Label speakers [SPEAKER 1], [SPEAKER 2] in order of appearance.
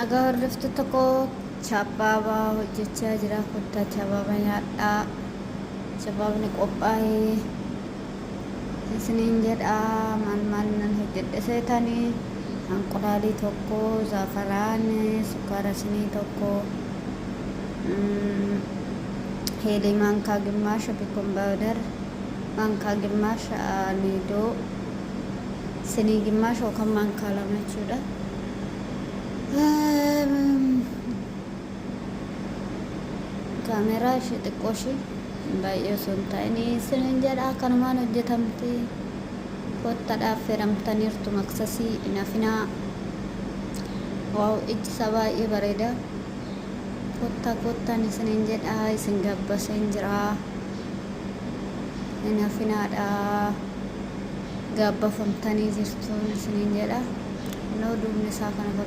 [SPEAKER 1] Nagaa hordoftu tokko chaappaabaa hojjechaa jira. Kottaa chaappaabaa nyaadhaa. Chaappaabni qophaa'ee isiniin jedhaa. Maal nan hojjedhe seetanii hanqulaalii tokko, zaafaraan, sukkaara sinii tokko, heelii maankaa ግማሽ ቢኮን ባውደር ማንካ ግማሽ ኒዶ ስኒ ግማሽ ወከም ማንካ ለማችሁዳ ካሜራ ሽጥቆሽ ባየው ሶንታይኒ ስንጀዳ ከነማን ወጀተምቲ ኮታዳ ፈረምተኒርቱ መክሰሲ ኢናፊና ዋው እጅ ሰባይ በሬዳ ኮታን ስንጀዳ ስንገበሰ እንጅራ ኢናፊናዳ ጋባፈምተኒ ጅርቱን ስንጀዳ ነው ዱምነሳ ከነፈ